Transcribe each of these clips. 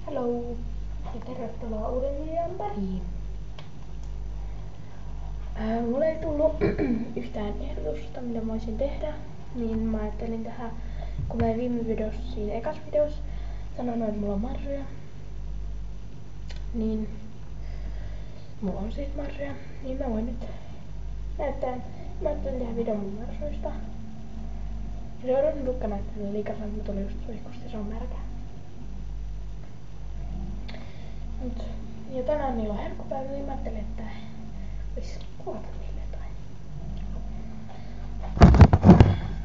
Hello ja tervetuloa uuden videon pariin. Mulle ei tullut yhtään ehdotusta mitä mä voisin tehdä, niin mä ajattelin tehdä, kun mä viime videossa, siinä ekas videossa sanoin, että mulla on marjoja, niin mulla on siis marjoja, niin mä voin nyt näyttää. Mä ajattelin tehdä videon mun marjoista. Ja se on Lukka näyttää liikasen, mutta tuli just suihkusta, se on märkä. Ja tänään niillä on herkkupäivä, niin mä ajattelin, että vois kuvata niille jotain.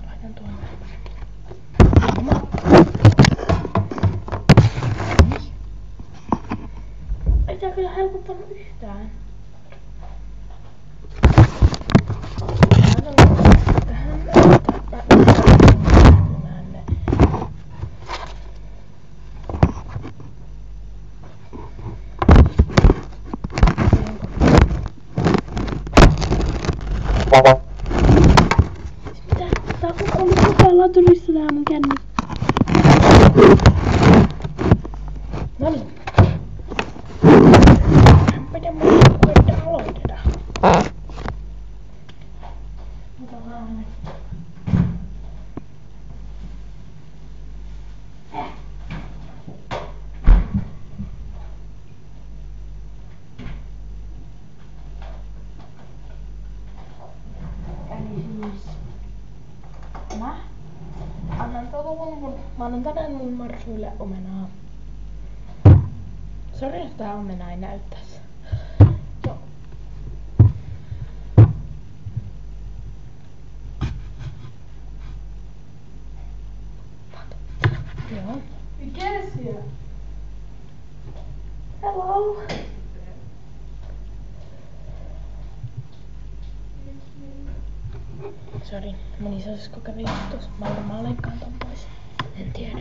Laitan tuon. Ei tää kyllä helpottanut yhtään. Mitä? Tää on ollut koko laturissa tää mun känni. Noniin. Miten mun koittaa aloiteta? Mitä vaan? Eli siis mä annan tänään mun marsuille omenaa. Sori, että tää omena ei näyttäisi. Joo. Joo. Mikä siellä? Hello. Sori, meni saisko kävi tuossa. Mä varmaan leikkaan ton pois. En tiedä.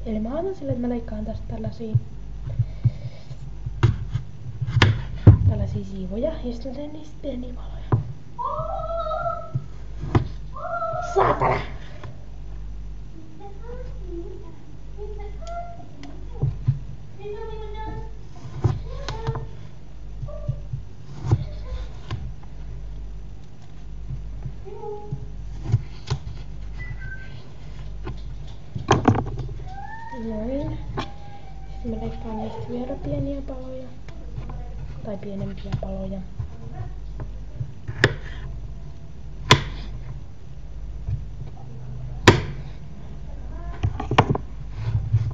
Eli mä otan sille, että mä leikkaan tästä tällaisia siivoja ja sitten teen niistä pieniä valoja. Saatana! Noin. Sitten mä leikkaan niistä vielä pieniä paloja. Tai pienempiä paloja.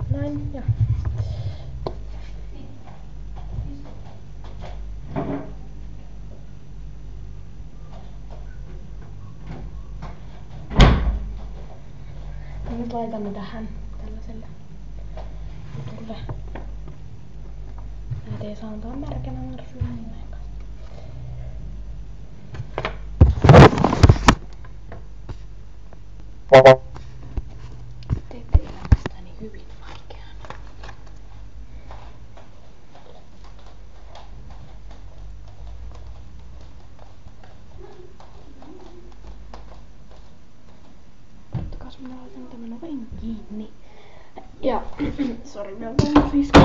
Näin ja nyt laitan ne tähän tällaiselle jutulle. Näitä ei saa antaa märkänä marsuja ollenkaan. Teette elämästäni hyvin vaikean. Ottakas minä laitan tämän oven kiinni. Ja sori, minä otan mun sisko.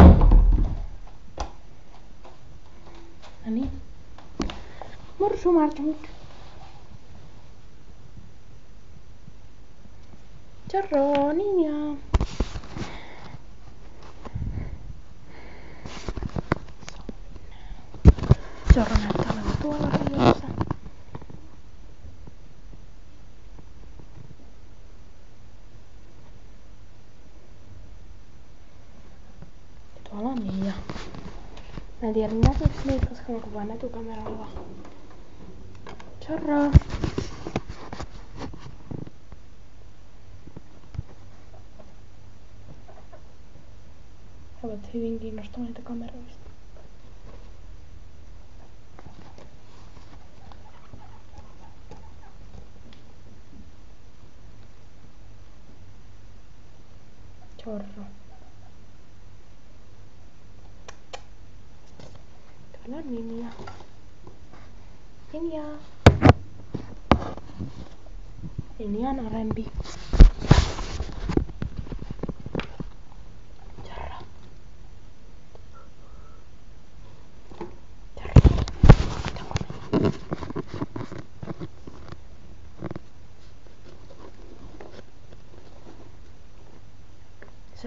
Noniin. Morsumarsut. Tjorro, niin ja. Tjorro näyttää olevan tuolla rajassa. Tuolla on Mia. Mä en tiedä näkyykö niitä, koska mä kuvaan etukameralla. Tjorro! He ovat hyvin kiinnostuneita kameroista. Tjorro. Tuolla on Ninja. Ninja. Ninja on arempi.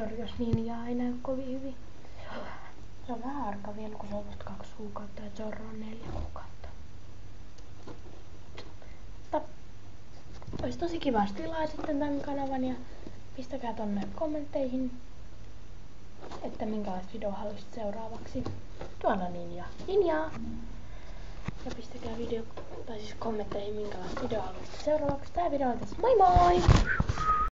sori jos Ninjaa ei näy kovin hyvin. Se on vähän arka vielä, kun se on vasta 2 kuukautta ja Zorro on 4 kuukautta. Mutta olisi tosi kiva, jos tilaa sitten tämän kanavan ja pistäkää tonne kommentteihin, että minkälaista videoa haluaisit seuraavaksi. Tuolla Ninjaa. Ja pistäkää kommentteihin minkälaista videoa haluaisit seuraavaksi. Tää video on tässä. Moi moi!